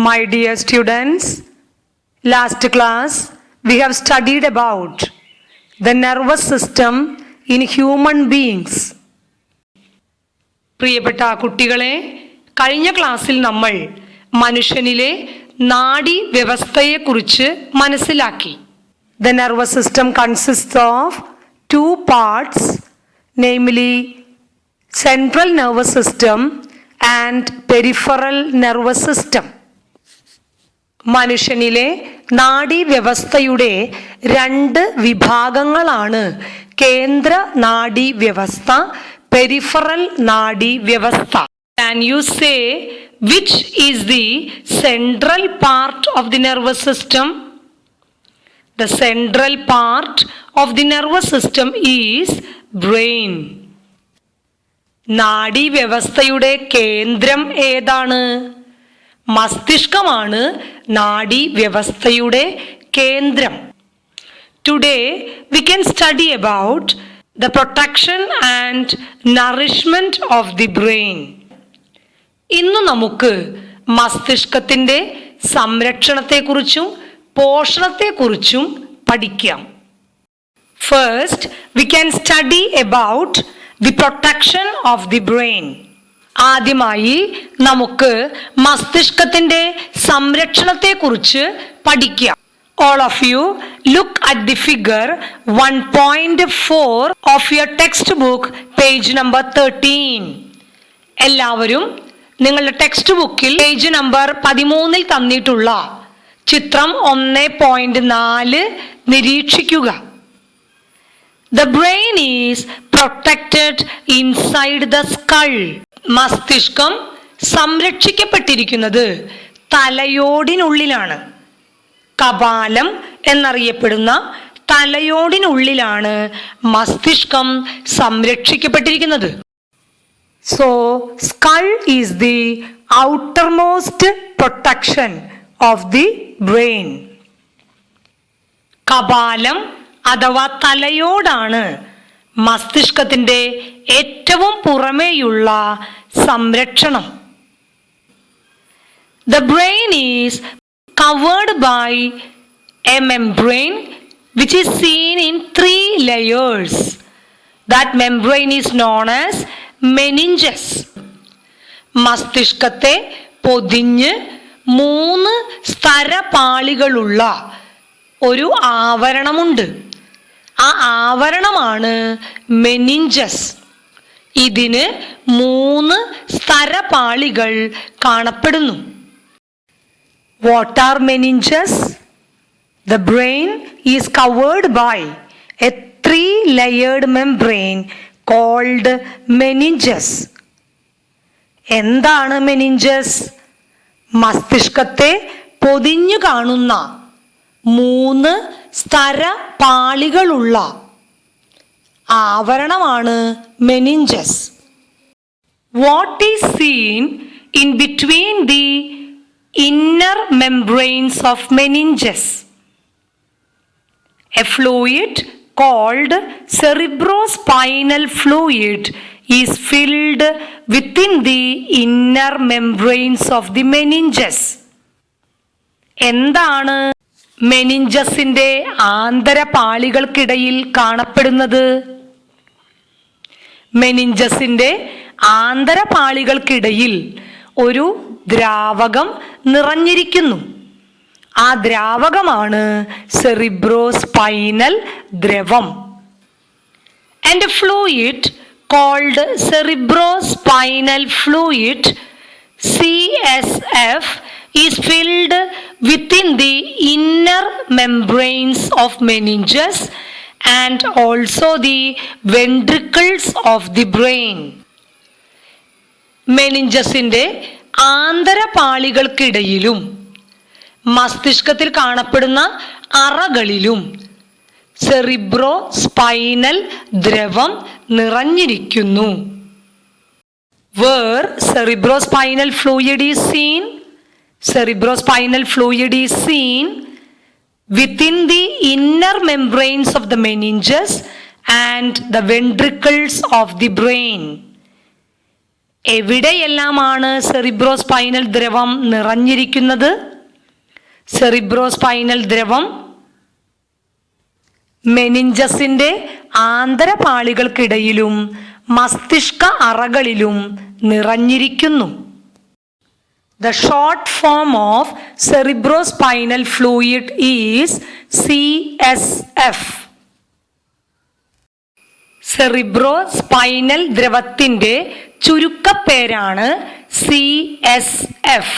My dear students, last class we have studied about the nervous system in human beings. പ്രിയപ്പെട്ട കുട്ടികളെ, കഴിഞ്ഞ ക്ലാസ്സിൽ നമ്മൾ മനുഷ്യനിലെ നാഡി വ്യവസ്ഥയെക്കുറിച്ച് മനസ്സിലാക്കി. The nervous system consists of two parts, namely central nervous system and peripheral nervous system. മനുഷ്യനിലെ നാഡീവ്യവസ്ഥയുടെ രണ്ട് വിഭാഗങ്ങളാണ് കേന്ദ്ര നാഡീവ്യവസ്ഥ, peripheral നാഡീവ്യവസ്ഥ. Can you say which is the central part of the nervous system? The central part of the nervous system is brain. നാഡീവ്യവസ്ഥയുടെ കേന്ദ്രം ഏതാണ്? മസ്തിഷ്കമാണ് നാഡീവ്യവസ്ഥയുടെ കേന്ദ്രം. Today we can study about the protection and nourishment of the brain. ഇന്ന് നമുക്ക് മസ്തിഷ്കത്തിൻ്റെ സംരക്ഷണത്തെക്കുറിച്ചും പോഷണത്തെക്കുറിച്ചും പഠിക്കാം. First, we can study about the protection of the brain. ആദ്യമായി നമുക്ക് മസ്തിഷ്കത്തിൻ്റെ സംരക്ഷണത്തെക്കുറിച്ച് പഠിക്കാം. All of you look at the figure 1.4 of your textbook, page number 13. എല്ലാവരും നിങ്ങളുടെ text ബുക്കിൽ page number 13 തന്നിട്ടുള്ള ചിത്രം 1.4 നിരീക്ഷിക്കുക. The brain is protected inside the skull. മസ്തിഷ്കം സംരക്ഷിക്കപ്പെട്ടിരിക്കുന്നത് തലയോടിനുള്ളിലാണ്. കപാലം എന്നറിയപ്പെടുന്ന തലയോടിനുള്ളിലാണ് മസ്തിഷ്കം സംരക്ഷിക്കപ്പെട്ടിരിക്കുന്നത്. So, skull is the outermost protection of the brain. കപാലം അഥവാ തലയോടാണ് മസ്തിഷ്കത്തിൻ്റെ ഏറ്റവും പുറമേയുള്ള സംരക്ഷണം. The brain is covered by a membrane which is seen in 3 layers. That membrane is known as meninges. മസ്തിഷ്കത്തെ പൊതിഞ്ഞ് 3 സ്തരപാളികളുള്ള ഒരു ആവരണമുണ്ട്. ആ ആവരണമാണ് മെനിഞ്ചസ്. ഇതിന് 3 സ്തരപാളികൾ കാണപ്പെടുന്നു. What are meninges? The brain is covered by a 3-layered membrane called meninges. എന്താണ് meninges? മസ്തിഷ്കത്തെ പൊതിഞ്ഞു കാണുന്ന 3 സ്തരപാളികളുള്ള ആവരണമാണ് meninges. What is seen in between the inner membranes of meninges? A fluid called cerebrospinal fluid is filled within the inner membranes of the meninges. എന്താണ് മെനിഞ്ചസിന്റെ ആന്തരപാളികൾക്കിടയിൽ കാണപ്പെടുന്നത്? മെനിഞ്ചസിന്റെ ആന്തരപാളികൾക്കിടയിൽ ഒരു ദ്രാവകം നിറഞ്ഞിരിക്കുന്നു. ആ ദ്രാവകമാണ് cerebrospinal ദ്രവം. And a fluid called cerebrospinal fluid, CSF, is filled within the inner membranes of meninges and also the ventricles of the brain. മെനിഞ്ചസിന്റെ ആന്തരപാളികൾക്കിടയിലും മസ്തിഷ്കത്തിൽ കാണപ്പെടുന്ന അറകളിലും cerebro spinal ദ്രവം നിറഞ്ഞിരിക്കുന്നു. Where cerebrospinal fluid is seen? Cerebrospinal fluid is seen within the inner membranes of the meninges and the ventricles of the brain. എവിടെയെല്ലാമാണ് cerebrospinal ദ്രവം നിറഞ്ഞിരിക്കുന്നത്? Cerebrospinal ദ്രവം മെനിഞ്ചസിന്റെ ആന്തരപാളികൾക്കിടയിലും മസ്തിഷ്ക അറകളിലും നിറഞ്ഞിരിക്കുന്നു. The short form of cerebrospinal fluid is CSF. Cerebrospinal ദ്രവത്തിന്റെ ചുരുക്കപ്പേരാണ് CSF.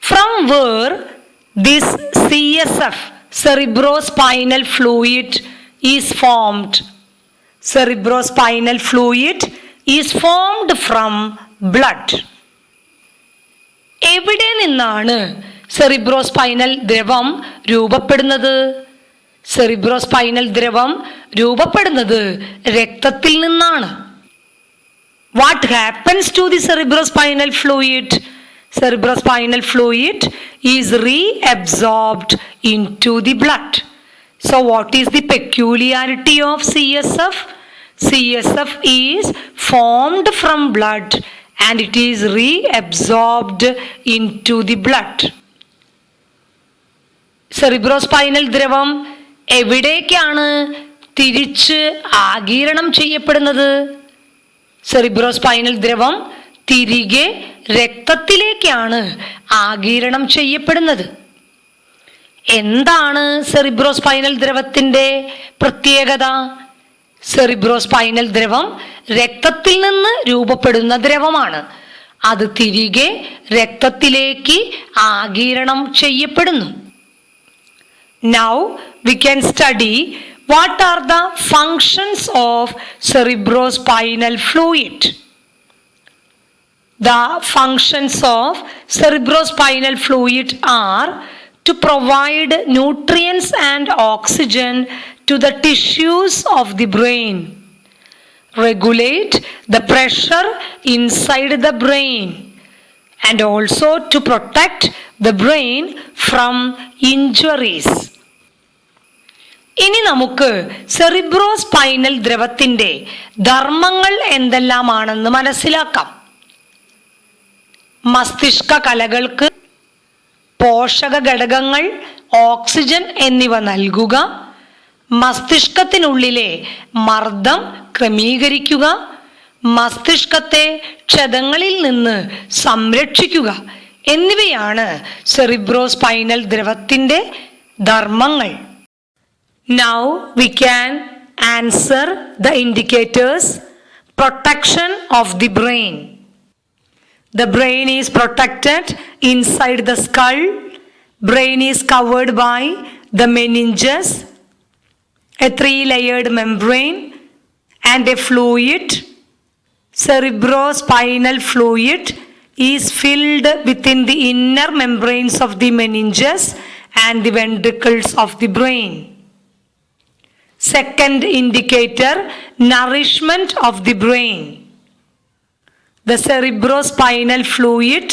From where this CSF, cerebrospinal fluid, is formed? Cerebrospinal fluid is formed from blood. എവിടെ നിന്നാണ് സെറിബ്രോസ്പൈനൽ ദ്രവം രൂപപ്പെടുന്നത്? സെറിബ്രോസ്പൈനൽ ദ്രവം രൂപപ്പെടുന്നത് രക്തത്തിൽ നിന്നാണ്. What happens to the cerebrospinal fluid? Cerebrospinal fluid is reabsorbed into the blood. So what is the peculiarity of CSF? CSF is formed from blood and it is reabsorbed into the blood. Cerebrospinal ദ്രവം എവിടേക്കാണ് തിരിച്ച് ആഗിരണം ചെയ്യപ്പെടുന്നത്? Cerebrospinal ദ്രവം തിരികെ രക്തത്തിലേക്കാണ് ആഗിരണം ചെയ്യപ്പെടുന്നത്. എന്താണ് cerebrospinal ദ്രവത്തിന്റെ പ്രത്യേകത? സെറിബ്രോസ്പൈനൽ ദ്രവം രക്തത്തിൽ നിന്ന് രൂപപ്പെടുന്ന ദ്രവമാണ്. അത് തിരികെ രക്തത്തിലേക്ക് ആഗിരണം ചെയ്യപ്പെടുന്നു. Now we can study what are the functions of cerebrospinal fluid. The functions of cerebrospinal fluid are to provide nutrients and oxygen to the tissues of the brain, regulate the pressure inside the brain, and also to protect the brain from injuries. ഇനി നമുക്ക് cerebrospinal ദ്രവത്തിന്റെ ധർമ്മങ്ങൾ എന്തെല്ലാമാണെന്ന് മനസ്സിലാക്കാം. മസ്തിഷ്ക കലകൾക്ക് പോഷക ഘടകങ്ങൾ, oxygen എന്നിവ നൽകുക, മസ്തിഷ്കത്തിനുള്ളിലെ മർദ്ദം ക്രമീകരിക്കുക, മസ്തിഷ്കത്തെ ക്ഷതങ്ങളിൽ നിന്ന് സംരക്ഷിക്കുക എന്നിവയാണ് സെറിബ്രോസ്പൈനൽ ദ്രവത്തിന്റെ ധർമ്മങ്ങൾ. Now we can answer the indicators. Protection of the brain. The brain is protected inside the skull. Brain is covered by the meninges, a 3-layered membrane, and a fluid. Cerebrospinal fluid is filled within the inner membranes of the meninges and the ventricles of the brain. Second indicator, nourishment of the brain. The cerebrospinal fluid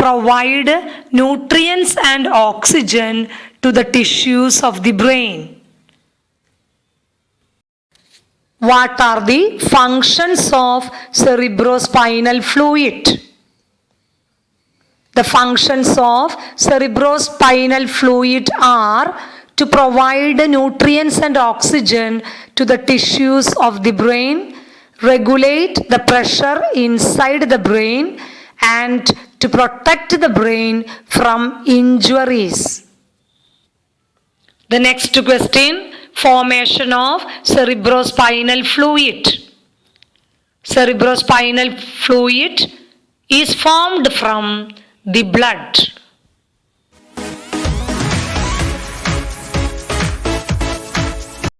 provide nutrients and oxygen to the tissues of the brain. What are the functions of cerebrospinal fluid? The functions of cerebrospinal fluid are to provide nutrients and oxygen to the tissues of the brain, regulate the pressure inside the brain, and to protect the brain from injuries. The next question, formation of cerebrospinal fluid. Cerebrospinal fluid is formed from the blood.